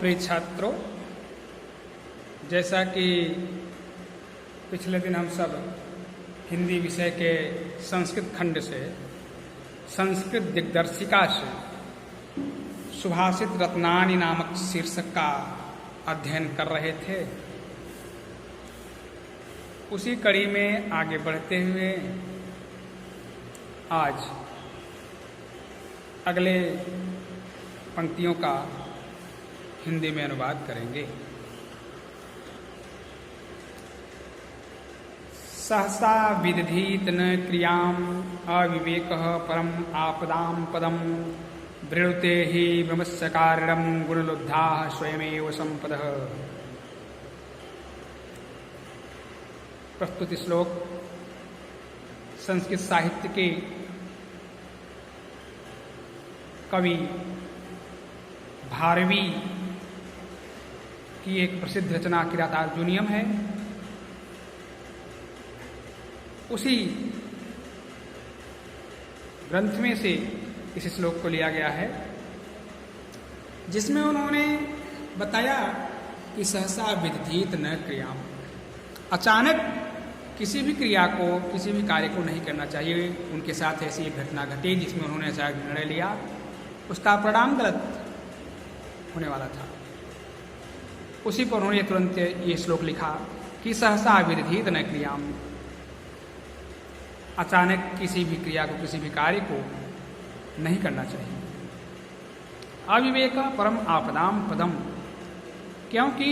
प्रिय छात्रों, जैसा कि पिछले दिन हम सब हिंदी विषय के संस्कृत खंड से संस्कृत दिग्दर्शिका से सुभाषित रत्नानि नामक शीर्षक का अध्ययन कर रहे थे, उसी कड़ी में आगे बढ़ते हुए आज अगले पंक्तियों का हिंदी में अनुवाद करेंगे। सहसा विदधीत न क्रियाम अविवेकः परम आपदाम पदम वृणुते हि ब्रह्मस्य कारणं गुणलुब्धाः स्वयमेव संपदः। प्रस्तुत श्लोक संस्कृत साहित्य के कवि भारवी की एक प्रसिद्ध रचना किरातार्जुनीयम है। उसी ग्रंथ में से इस श्लोक को लिया गया है, जिसमें उन्होंने बताया कि सहसा विदधीत न क्रियाम, अचानक किसी भी क्रिया को, किसी भी कार्य को नहीं करना चाहिए। उनके साथ ऐसी एक घटना घटी जिसमें उन्होंने ऐसा निर्णय लिया, उसका परिणाम गलत होने वाला था। उसी पर उन्होंने तुरंत ये श्लोक लिखा कि सहसा विदधीत न क्रियाम, अचानक किसी भी क्रिया को, किसी भी कार्य को नहीं करना चाहिए। अविवेक परम आपदाम पदम, क्योंकि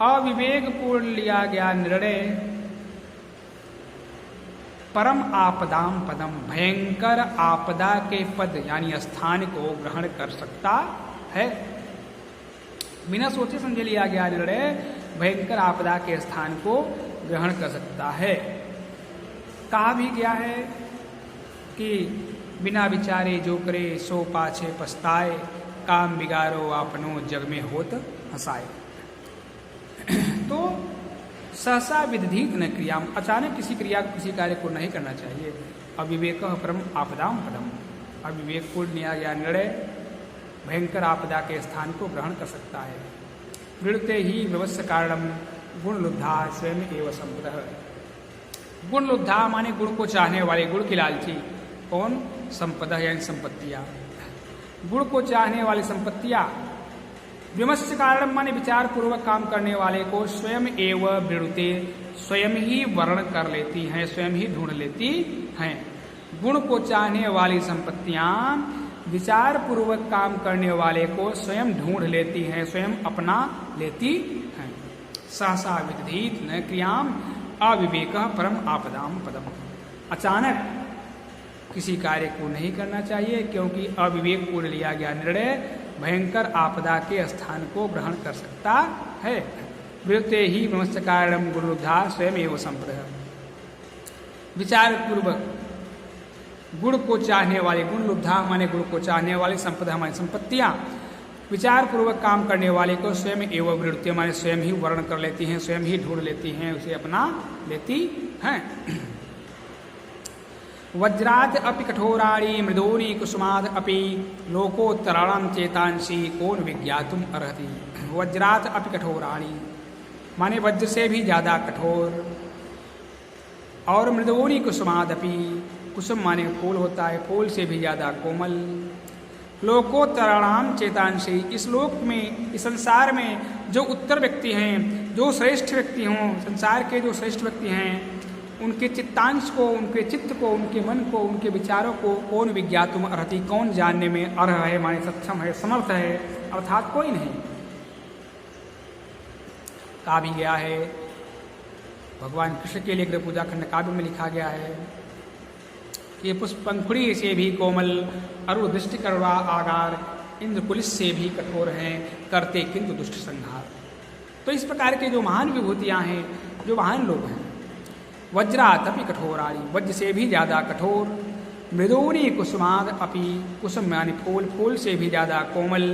अविवेकपूर्ण लिया गया निर्णय परम आपदाम पदम, भयंकर आपदा के पद यानी स्थान को ग्रहण कर सकता है। बिना सोचे समझे लिया गया निर्णय भयंकर आपदा के स्थान को ग्रहण कर सकता है। कहा भी गया है कि बिना विचारे जो करे सो पाछे पछताए, काम बिगाड़ो आपनो जग में होत हंसाए। तो सहसा विदधीत न क्रियाम, अचानक किसी क्रिया को, किसी कार्य को नहीं करना चाहिए। अविवेक परम आपदाम पदम, अविवेकपूर्ण लिया गया निर्णय भयंकर आपदा के स्थान को ग्रहण कर सकता है। वृणुते ही व्यवस्थ कारणम गुणलुब्धा स्वयं एवं संपदः। गुणलुब्धा माने गुण को चाहने वाले, गुण की लालची। कौन? संपदा यानी संपत्तियां। गुण को चाहने वाली संपत्तियां। विमर्श कारण माने विचार पूर्वक काम करने वाले को स्वयं एवं वृणुते, स्वयं ही वर्ण कर लेती हैं, स्वयं ही ढूंढ लेती हैं। गुण को चाहने वाली संपत्तियां विचार पूर्वक काम करने वाले को स्वयं ढूंढ लेती हैं, स्वयं अपना लेती हैं। सहसा विदधीत न क्रियाम अविवेकः परम आपदाम पदम, अचानक किसी कार्य को नहीं करना चाहिए, क्योंकि अविवेकपूर्ण लिया गया निर्णय भयंकर आपदा के स्थान को ग्रहण कर सकता है। वृत्ते ही ब्रह्मस्य कारणम गुणलुब्धा स्वयं एवं संपदः। विचार पूर्वक गुण को चाहने वाले, गुण लुब्धा माने गुण को चाहने वाले, संपदा हमारी संपत्तियां, विचार पूर्वक काम करने वाले को स्वयं एवं वृत्ति माने स्वयं ही वर्ण कर लेती हैं, स्वयं ही ढूंढ लेती हैं, उसे अपना लेती हैं। वज्राद अपि कठोराणि मृदूनि कुसुमाद अपि लोकोत्तराणां चेतांसी कौन विज्ञातुम अर्हति। वज्रात अपि कठोराणि माने वज्र से भी ज्यादा कठोर, और मृदूनि कुसुमाद अपि, कुसुम माने फूल होता है, फूल से भी ज्यादा कोमल। लोकोत्तराणाम चेतांसी, इस लोक में, इस संसार में जो उत्तर व्यक्ति हैं, जो श्रेष्ठ व्यक्ति हों, संसार के जो श्रेष्ठ व्यक्ति हैं, उनके चित्तांश को, उनके चित्त को, उनके मन को, उनके विचारों को कौन विज्ञातुम अर्हति, कौन जानने में अर्ह है, माने सक्षम है, समर्थ है, अर्थात कोई नहीं। कहा भी गया है, भगवान कृष्ण के लिए गृह पूजा खंड काव्य में लिखा गया है कि पुष्पंखुड़ी से भी कोमल, अरुण दृष्टि करवा आगार, इंद्रपुलिस से भी कठोर हैं, करते किंतु दुष्ट संहार। तो इस प्रकार के जो महान विभूतियां हैं, जो महान लोग हैं, वज्रात अपि कठोराणि, वज्र से भी ज्यादा कठोर। मृदूनि कुसुमाद अपि, कुसुम यानी फूल, फूल से भी ज्यादा कोमल।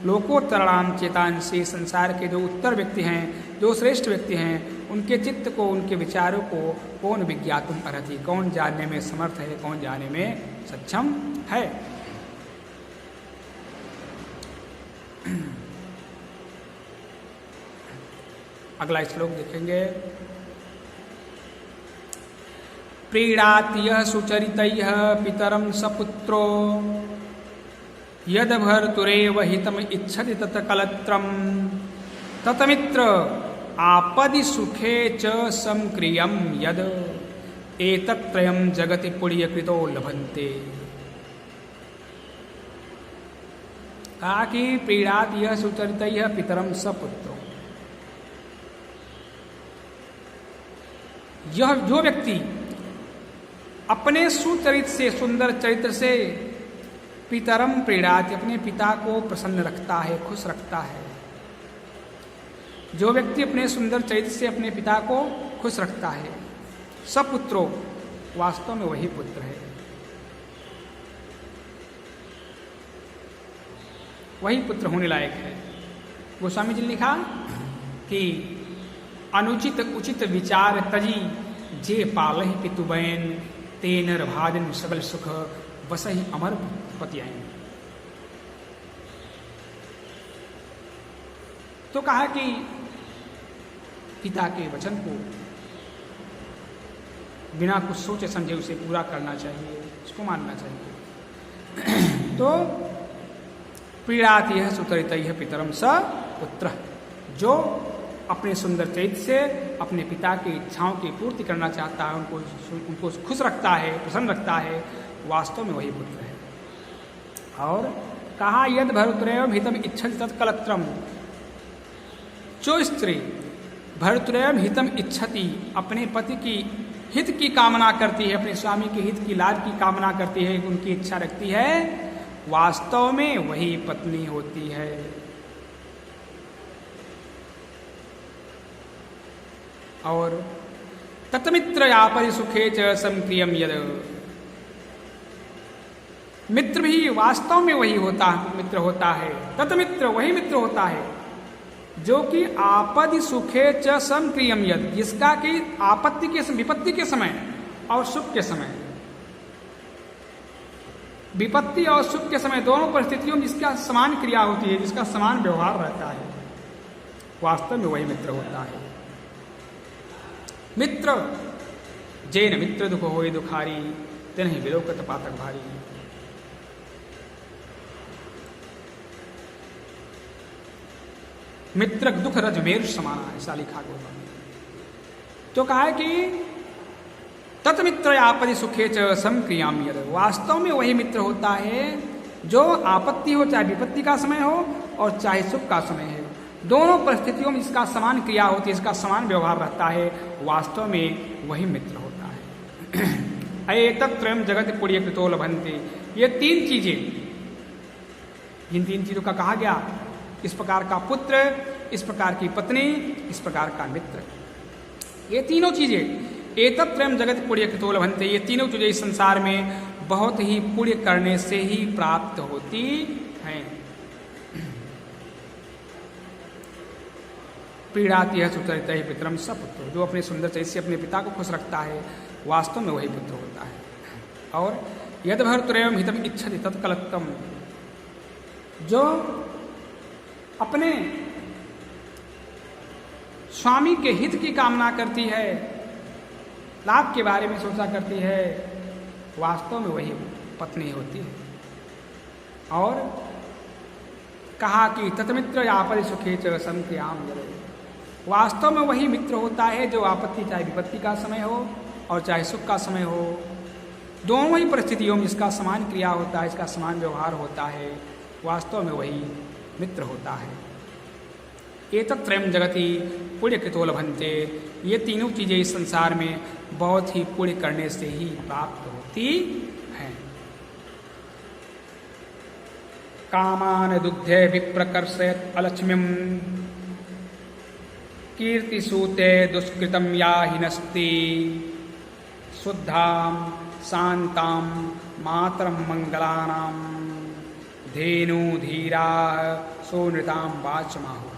लोकोत्तराणाम चेतांसी, संसार के जो उत्तर व्यक्ति हैं, जो श्रेष्ठ व्यक्ति हैं, उनके चित्त को, उनके विचारों को कौन विज्ञातुम अर्हति, कौन जानने में समर्थ है, कौन जानने में सक्षम है। अगला श्लोक देखेंगे। प्रीणाति यः सुचरितैः पितरं सपुत्रो यद भर्तुरेव हितम इच्छति तत्कलत्रम ततमित्र आपदि सुखे च संक्रियम यद एतत्त्रयं जगति पुण्यकृतो लभन्ते। कहा कि प्रीणात यह सुचरितैः पितरम सपुत्रो, यह जो व्यक्ति अपने सुचरित से, सुंदर चरित्र से पितरम प्रीणाति, अपने पिता को प्रसन्न रखता है, खुश रखता है। जो व्यक्ति अपने सुंदर चरित्र से अपने पिता को खुश रखता है, सपुत्रो, वास्तव में वही पुत्र है, वही पुत्र होने लायक है। गोस्वामी जी ने लिखा कि अनुचित उचित विचार तजी जे पालहि पितुबैन तेन भाजन सकल सुख वसहि अमर पतियाइन। तो कहा कि पिता के वचन को बिना कुछ सोचे समझे उसे पूरा करना चाहिए, उसको मानना चाहिए। तो पीड़ाति है सुतरितैः पितरम स पुत्र, जो अपने सुंदर चरित्र से अपने पिता की इच्छाओं की पूर्ति करना चाहता है, उनको खुश रखता है, प्रसन्न रखता है, वास्तव में वही पुत्र है। और कहा यद भर्तृएव हितम इच्छति तत्कलत्रम, जो स्त्री भर्तृएव हितम इच्छति, अपने पति की हित की कामना करती है, अपने स्वामी के हित की लाभ की कामना करती है, उनकी इच्छा रखती है, वास्तव में वही पत्नी होती है। और तत्मित्र यापरि सुखे च संक्रियम यद, मित्र भी वास्तव में वही मित्र होता है। तत्मित्र वही मित्र होता है जो कि आपदि सुखे च संक्रियम यद, जिसका कि आपत्ति के, विपत्ति के समय और सुख के समय, विपत्ति और सुख के समय दोनों परिस्थितियों में जिसका समान क्रिया होती है, जिसका समान व्यवहार रहता है, वास्तव में वही मित्र होता है। मित्र जैन मित्र दुख होए दुखारी, तिन्हि विलोकत पातक भारी। मित्र दुख रज मेर समाना, ऐसा लिखा गया। तो कहा है कि तत्मित्र आपत्ति सुखे च संक्रियाम यद, वास्तव में वही मित्र होता है जो आपत्ति हो, चाहे विपत्ति का समय हो और चाहे सुख का समय है, दोनों परिस्थितियों में इसका समान क्रिया होती है, इसका समान व्यवहार रहता है, वास्तव में वही मित्र होता है। एतत्त्रयं जगत पुण्यकृतो लभन्ते, ये तीन चीजें, जिन तीन चीजों का कहा गया, इस प्रकार का पुत्र, इस प्रकार की पत्नी, इस प्रकार का मित्र, ये तीनों चीजें एतत्त्रयं जगत पुण्यकृतो लभन्ते, ये तीनों चीजें इस संसार में बहुत ही पुण्य करने से ही प्राप्त होती हैं। पीड़ाति है सुचरितैः पितरम सपुत्र, जो अपने सुंदर चरित्र से अपने पिता को खुश रखता है, वास्तव में वही पुत्र होता है। और यद भर्तृएव हितम इच्छति तत्कलत्रम, जो अपने स्वामी के हित की कामना करती है, लाभ के बारे में सोचा करती है, वास्तव में वही पत्नी होती है। और कहा कि तत्मित्र आपत्ति सुखे च संक्रियाम यद, वास्तव में वही मित्र होता है जो आपत्ति, चाहे विपत्ति का समय हो और चाहे सुख का समय हो, दोनों ही परिस्थितियों में इसका समान क्रिया होता है, इसका समान व्यवहार होता है, वास्तव में वही मित्र होता है। एतत्त्रयं जगति पुण्यकृतो लभन्ते, ये तीनों चीजें इस संसार में बहुत ही पुण्य करने से ही प्राप्त होती हैं। कामान दुग्धे विप्रकर्षयत् अलक्ष्मीं कीर्तिसूते दुष्कृतं या हिनस्ति, शुद्धां शान्तां मातरं मंगलानां धेनु धीरा सोनृतां वाचमाहु।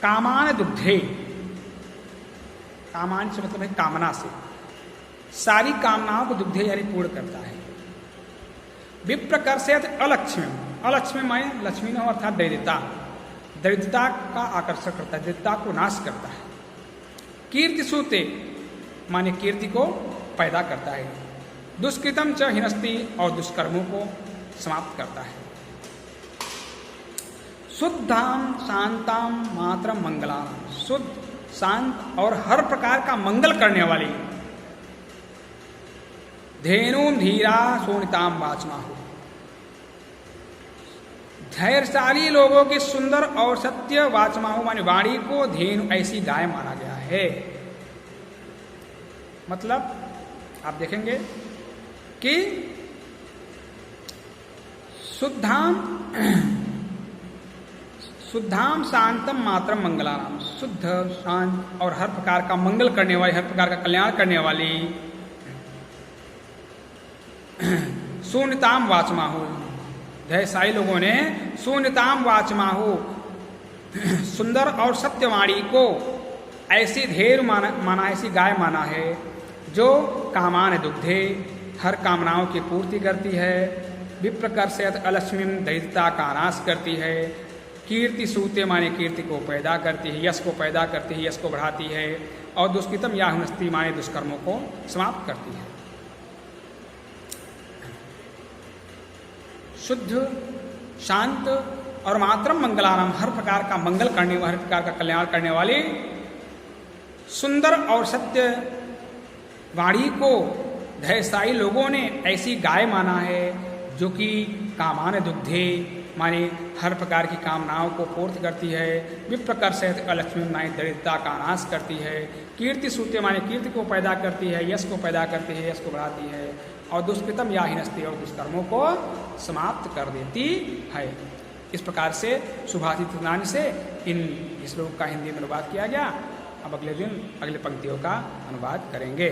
कामान दुग्धे, कामान से मतलब है कामना से, सारी कामनाओं को दुग्धे यानी पूर्ण करता है। विप्रकर्षयत अलक्ष्मी, अलक्ष्मी माने लक्ष्मी न हो अर्थात दरिद्रता, दरिद्रता का आकर्षण करता है, दरिद्रता को नाश करता है। कीर्ति सूते माने कीर्ति को पैदा करता है। दुष्कृतम च हिनस्ति और दुष्कर्मों को समाप्त करता है। शुद्धाम शांताम मात्र मंगला, शुद्ध शांत और हर प्रकार का मंगल करने वाली। धेनुम धीरा सोनिताम वाचमा हो, धैर्यशाली लोगों की सुंदर और सत्य वाचमा हो माने वाणी को धेनु ऐसी गाय माना गया है। मतलब आप देखेंगे कि शुद्धाम शांतम मात्रम मंगलानाम, शुद्ध शांत और हर प्रकार का मंगल करने वाली, हर प्रकार का कल्याण करने वाली। शून्यताम वाचमाहु, धैर्यशाली लोगों ने शून्यताम वाचमाहु, सुंदर और सत्यवाणी को ऐसी धैर्य माना, ऐसी गाय माना है जो कामान दुग्धे, हर कामनाओं की पूर्ति करती है। विप्रकर्षयत अलक्ष्मी, दरिद्रता का नाश करती है। कीर्ति सूते माने कीर्ति को पैदा करती है, यश को पैदा करती है, यश को बढ़ाती है। और दुष्कृतम या हुनस्ति माने दुष्कर्मों को समाप्त करती है। शुद्ध शांत और मात्रम मंगलानाम, हर प्रकार का मंगल करने वाली, हर प्रकार का कल्याण करने वाली। सुंदर और सत्य वाणी को धैर्यशाली लोगों ने ऐसी गाय माना है जो कि कामान दुग्धे माने हर प्रकार की कामनाओं को पूर्ति करती है। विप्रकर्षयत अलक्ष्मी माने दरिद्रता का नाश करती है। कीर्ति सूते माने कीर्ति को पैदा करती है, यश को पैदा करती है, यश को बढ़ाती है। और दुष्कृतम या हिनस्ति, और दुष्कर्मों को समाप्त कर देती है। इस प्रकार से सुभाषित नाम से इस श्लोक का हिंदी में अनुवाद किया गया। अब अगले दिन अगले पंक्तियों का अनुवाद करेंगे।